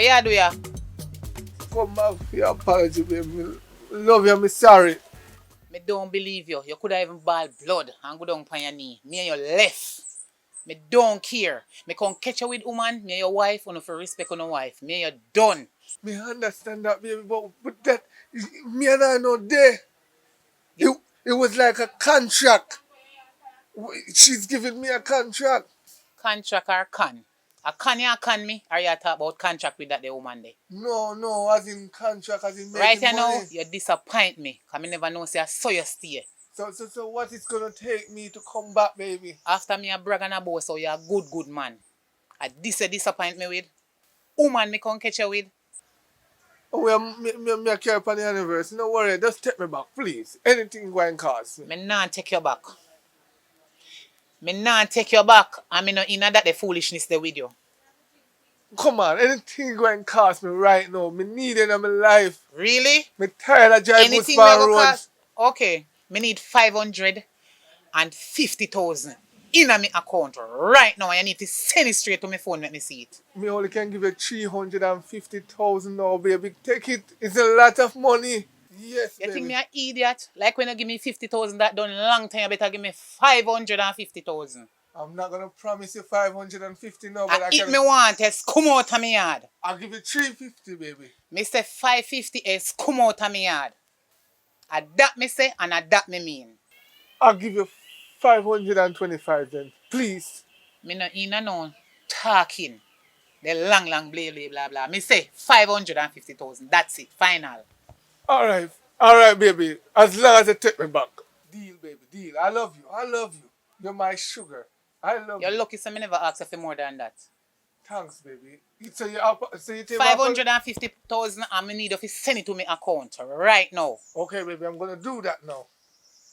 you do ya? Come back for your apology, baby. Love you, I'm sorry. Me don't believe you. You could have even ball blood and go down on your knee. Me and you left. Me don't care. Me come catch you with woman, me and your wife, and if you respect on your wife. Me and you done. Me understand that, baby, but that, me and I know there. It was like a contract. She's giving me a contract. Contract or con? A con you con me? Or you talk about contract with that the woman there? No, as in contract, as in making right money. now, you disappoint me. Because I never know say I saw you stay. So what it's gonna take me to come back, baby? After me a brag and a boast, so you're a good man. I disappoint me with. Woman me come catch you with. Oh, well, me care upon the anniversary. No worry, just take me back, please. Anything going cost me. Me not take you back. Me not take you back. And me not in that the foolishness there with you. Come on, anything going cost me right now. Me need it in my life. Really? Me tired of driving Anything Span will Road. cost? Okay. Me need 550,000 in my account right now. I need to send it straight to my phone. Let me see it. Me only can give you 350,000 now, baby. Take it. It's a lot of money. Yes, You baby. think me an idiot? Like when you give me 50,000 that done long time, you better give me 550,000. I'm not gonna promise you 550 now, but I If can. me want is come out of me yard. I'll give you 350, baby. Me say 550 is come out of me yard. A that me say and a that me mean. I'll give you 525 then, please. Me no in no talking. The long blah blah blah. Me say 550,000. That's it. Final. All right, baby. As long as you take me back. Deal, baby, deal. I love you. You're my sugar. I love You're you. lucky so me never ask you for more than that. Thanks, baby. So you take 550,000 and me need you to send it to me account right now. Okay, baby, I'm gonna do that now.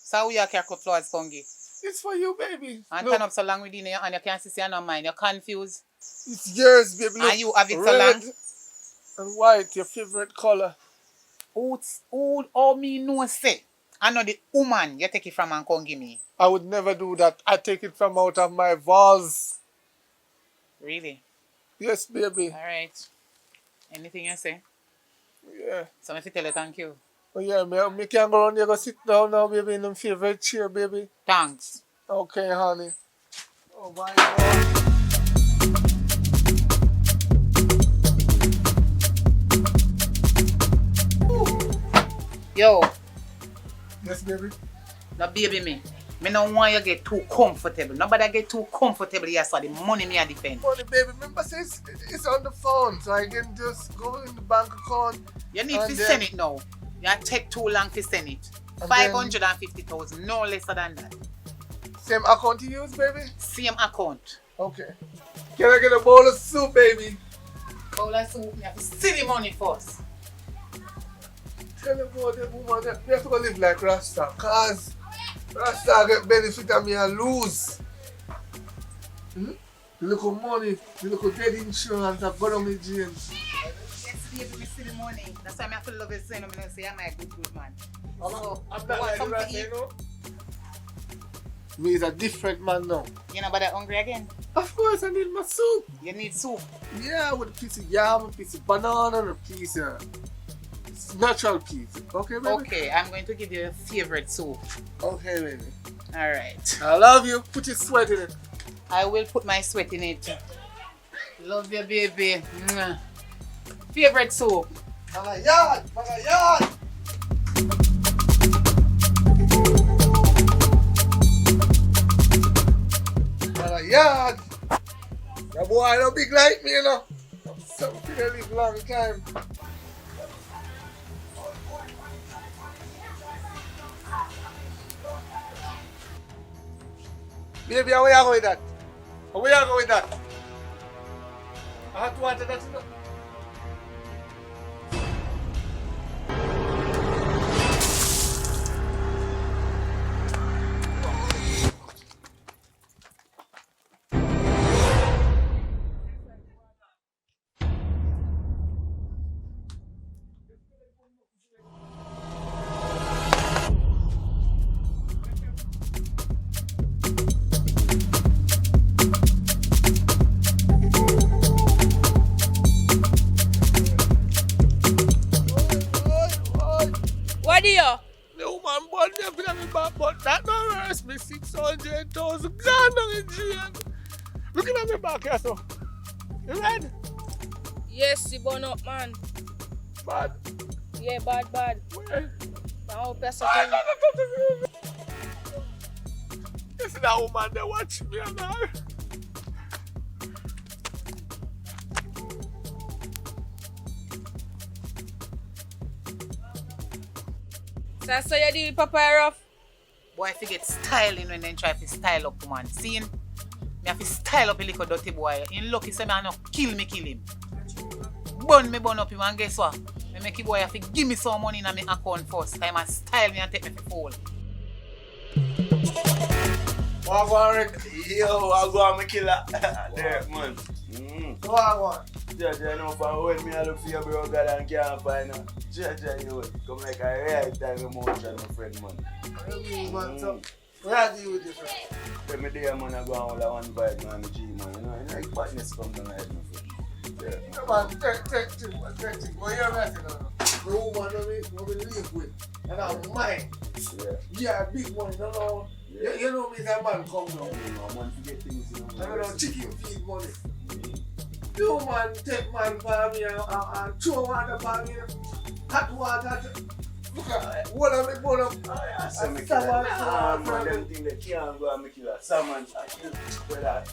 So we are careful flowers fungi. It's for you, baby. And Look, turn up so long with you and you can't see no mind. You're confused. it's yours, baby. Look, And you have it so red long. and white, your favorite color. All me know say. I know the woman you take it from and come give me. I would never do that. I take it from out of my vase. Really? Yes, baby. Alright. Anything you say? Yeah. So if you tell you thank you. Oh, yeah, me can go around here, go sit down now, baby, in your favorite chair, baby. Thanks. Okay, honey. Oh, my God. Yo, Yes, baby. now baby me. Me no want you get too comfortable. Nobody get too comfortable here so the money me a defend. Money, baby. Remember, say it's on the phone, so I can just go in the bank account. You need And to then- send it now. You take too long to send it. And 550,000, no less than that. Same account you use, baby? Same account. Okay. Can I get a bowl of soup, baby? Bowl of soup, you have to see the money first. Tell them about the woman that we have to go live like Rasta, cause Rasta get benefit and me and lose. The little money, the little dead insurance I've got on me jail. Yes, baby, me see the money. That's why I have to love you so I'm going to say I'm a good man. So, I'm you not want like something Rasta, to eat? you know? Me is a different man now. You know about that hungry again? Of course, I need my soup. You need soup. Yeah, with a piece of yam, a piece of banana, and a piece of natural peas. Okay, baby? Okay, I'm going to give you your favorite soup. Okay, baby. Alright. I love you. Put your sweat in it. I will put my sweat in it. Love you, baby. Mwah. Favorite soup. Manayad! Manayad! Manayad! The boy no big like me, you know. I'm something to live long time. Baby, how you go with that? How you go with that? I have to water that, you know. What do you? The woman born me up in my back, but that don't hurt me 600,000 grand down in jail. Looking at me back here, so. You ready? Yes, you burn up, man. Bad. Yeah, bad. Where? I hope that's a I thing. don't know. You see that woman there watch me and her? So you deal with Papa rough? Boy, if you get styling when they try to style up woman. See him? Me have to style up a little dirty boy. In lucky say me I no kill him. Burn up him and guess what? Me make the boy have to give me some money in my account first. Time I style me and take me for fool. Yo, I go on my killer. There, man. What? Jaja, know for when me I look for your bro, God, and can't find her. Jaja, you come like a right time emotion, my friend, man. I mean, man, so, what I deal with this, man? Tell me there, man, I go on with one bite, man, G, man. You know, like partners come down ahead, my friend. Yeah. Come on, take. What you're messing on? The woman that we live with, and I'm mine. Yeah, big money, no, no. Yeah. You know me, that man come now. You know, man, forget things, you know. I don't know, chicken feed money. You man take man for me and throw water for me. Hot water. Look at what I'm going to So me killer, man, them things they can't go and make killer. Salmon, brother.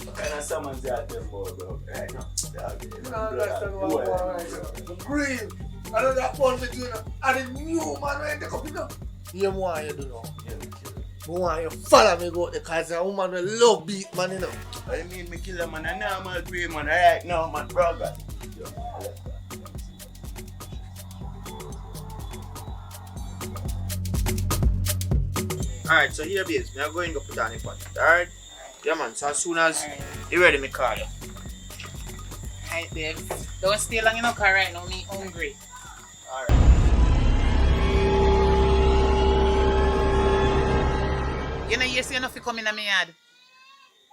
What kind of salmon they are them, bro? Right now, you don't understand what I'm going on. Green. I know that one between and the new man when they come in. You want you do now. Yeah, me killer. I want you follow me go because a woman will love beat man, you know. I mean, me killer, man, a normal pray, man. Right now, man, brother. Yo, I like that. Alright, so here babes, me are going to put on the pot. Alright? Yeah man, so as soon as you ready, me call you. Alright, babes. Don't stay long enough right now, me hungry. Alright. You know, you say enough to come in my yard.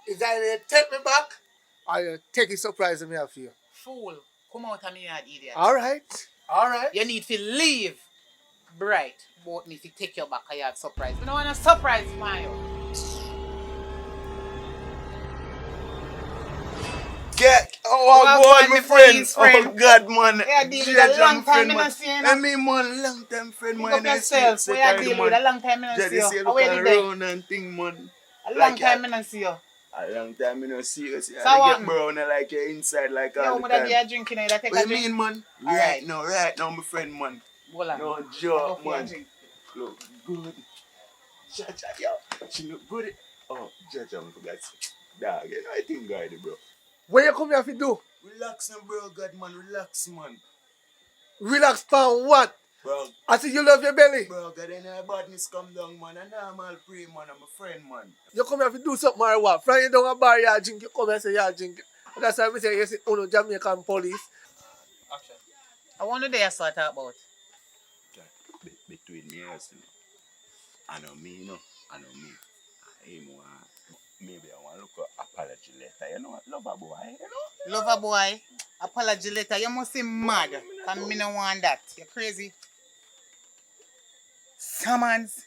Is that you take me back or you take a surprise me off you? Fool, come out of my yard, idiot. Alright. You need to leave. Bright. Both me to take you back. I have surprise. You don't want a surprise, man. Get Well, boy, my my friend. police friend. Oh God, man. Yeah, deal with a long time I not see you. I mean, man, long time friend, Pick man. up yourself. We are dealing with a long time I not see you. How are you today? And thing, man. A long time I not see you. A long time I don't see you. So I what? get brown like your inside like Yo, all the mother, time. they are drinking it. I take What a you drink. mean, man? Alright. Right now, my friend, man. Hold on. No Go joke, for your man. drink. Look good. Jaja, yo. She look good. Oh, Jaja, I forgot. Dog, you know, I think God, bro. What you come here to do? Relax now, bro, God, man. Relax, man. Relax for what? Bro, I see you love your belly. bro, God, ain't no badness come down, man. A normal pray, man. I'm a friend, man. You come here to do something or what? From you down a bar, you drink, you come here and say you drink. And that's why I say you see, oh no, Jamaican police. Action. I wonder they are sort about. God, between me and you, I know me, you know. I know me. Maybe I want to look at apology letter, you know, lover boy, you know. Lover boy, apology letter. You must be mad. Because me no want that. You're crazy. Summons.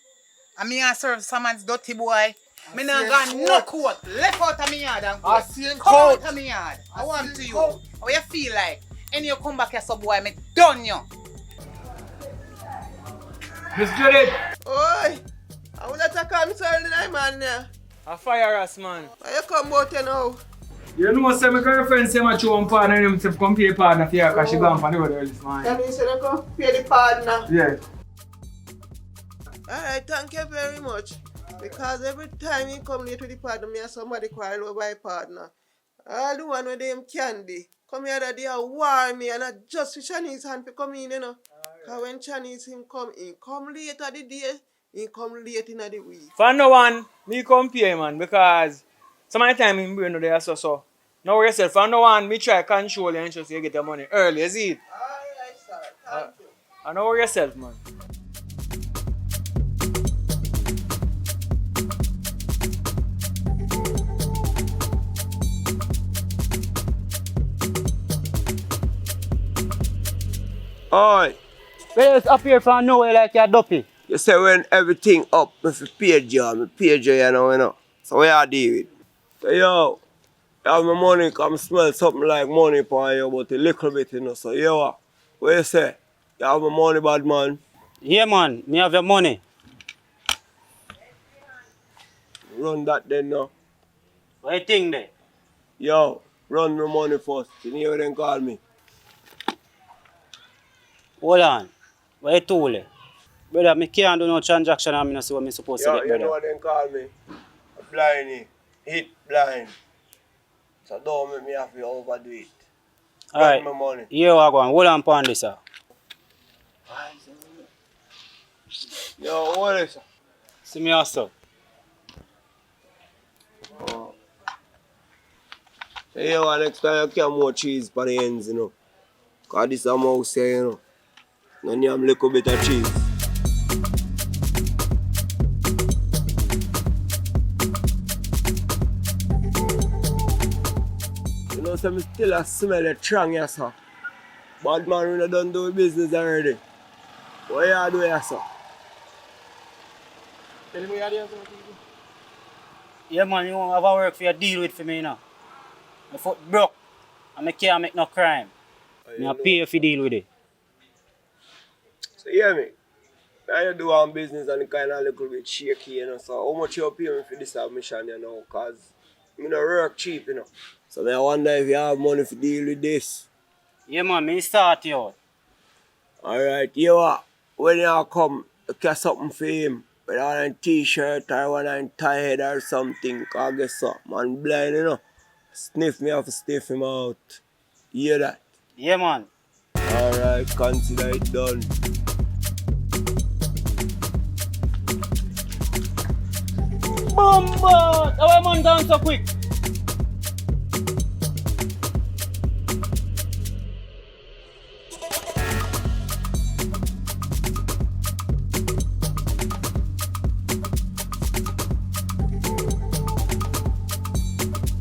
And me and serve summons dirty boy. Me not got no coat. Left out of me yard and go. I see him Come coat. out of me yard. I want to you. coat. How you feel like? And you come back here, so boy, me done you. Miss Judith! Oi! I want to come early night, man. A fire us, man. Why you come out here now? You know, say my girlfriend say my chum partner and him to come pay partner for her because she gone for the road early this morning. That means you come pay the partner. Yeah. Alright, thank you very much. Because every time you come late with the partner, me and somebody quarrel over my partner. All the one with them candy. Come here that they are war me and I just for Chinese hand to come in, you know. Because when Chinese him come late at the day, he come late in the week. For no one, me come pay, man, because some of the time him brain no there so. Now yourself, for no one, me try control you and just you get the money early, you see it? Alright, sir. Thank you. I know yourself, man. Oi! Well, just appear from nowhere like you're dopey. You say when everything up, if you page you know. So what you deal with? So yo, you have my money, come smell something like money upon you, but a little bit, you know. So yo, what you say? You have my money, bad man. Yeah, man. Me have your money. Run that then now. What you think there? Yo, run my money first. You know what they call me? Hold on. What you told? Brother, me can't do no transaction and I don't see what I'm supposed to Yo, get, you brother. know what they call me? Blind, hit blind. So don't make me have to overdo it. Alright. My money. Here we go. Hold on upon this, sir. Yo, what is it? See me also. Oh. Hey, yo, next time you can more cheese for the ends, you know. Because this is a mouse here, you know. And you have a little bit of cheese. You know, so I still smell the strong, yes, sir. Bad man, we done do business already. What you do, yes, sir? Tell me what you do. Yeah, man, you won't have a work for you deal with for me, you know. My foot broke. And I can't make no crime. I pay you for deal with it. So, you hear me? Now you do one business and it kind of a little bit shaky, you know. So, how much you pay me for this mission, you know? Because I don't work cheap, you know. So, I wonder if you have money to deal with this. Yeah, man, me start you out. Alright, you what? When you come, you get something for him. Whether on a t-shirt or one on tie head or something. Because guess what? Man blind, you know. Sniff me, have to sniff him out. You hear that? Yeah, man. Alright, consider it done. Bomba! How am man down so quick?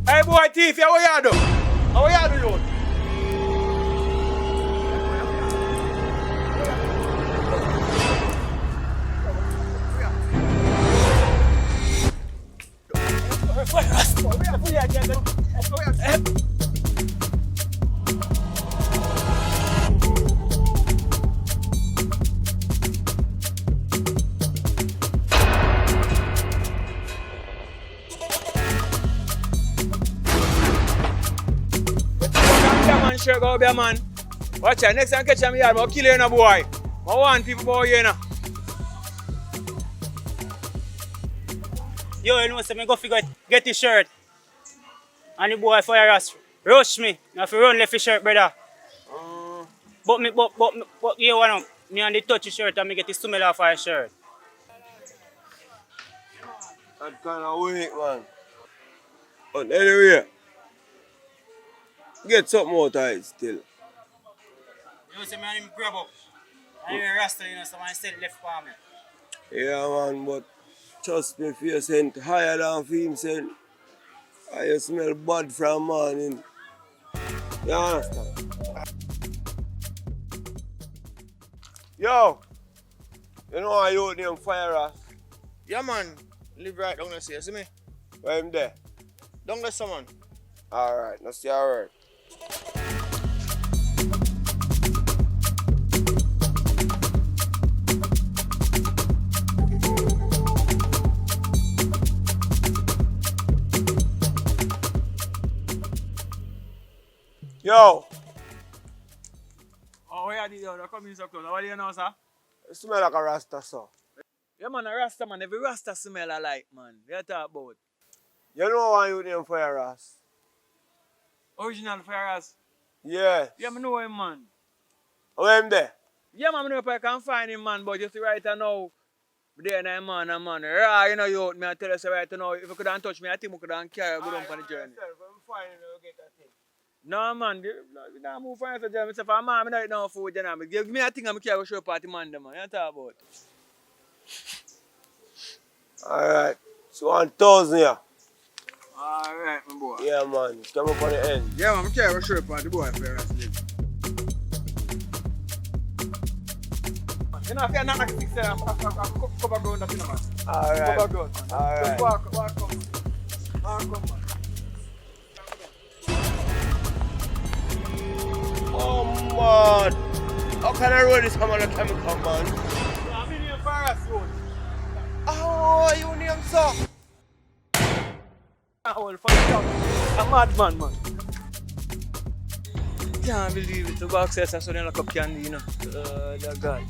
Hey boy, thief, how you do? How you do, you? Man, sure go be a man. Watch out, next time catch him yard, I'll kill you, no boy. I want people boy, you know. Yo, you know, so me go figure get the shirt. And the boy fire us. Rush me. I have to run left the shirt, brother. But you want me and the touch the shirt and me get the smell off our shirt. That kind of weak, man. But anyway, get something out of it still. You see me and him grab up. And you rasta, you know, someone said left for me. Yeah, man, but trust me, if you sent higher than for him, sent, I smell bad from morning. You understand? Yo, you know how you name Fire Ass? Yeah, man. Live right down there, see, you see me? Where him there? Down there, someone. Alright, now see your word. Yo, Oh, yeah, they're coming so close. What do you know, sir? you smell like a Rasta, sir. Yeah, man, a Rasta, man. Every Rasta smell alike, man. What you talk about? You know why you name Fire Ass? Original Ferraz. Yeah. Yeah, I know him, man. Where him there? Yeah, man, I know if I can find him, man, but just right now, there and man, Right, you know, you, me I tell you, so right now, if you couldn't touch me, I think we couldn't carry go down on the journey. No, man, we don't move for the journey. If I'm man, I don't know food, you know. Give me a thing, I'm carry show party man, man. You talk about? Alright. So 1,000 yeah. Alright, my boy. Yeah, man. Come up on the end. Yeah, man, I'm carry show party, boy, Ferraz. You know, if you're not like 6 there, cover ground that, you know, man. Alright. Cover ground, man. Alright. Just walk up. Walk up, man. Oh man. How can I roll this man a chemical man? I'm in here for us, road. Oh, you name so? Owl for the town. A madman, man. Can't believe it. To go access and so they lock up candy, you know. The God.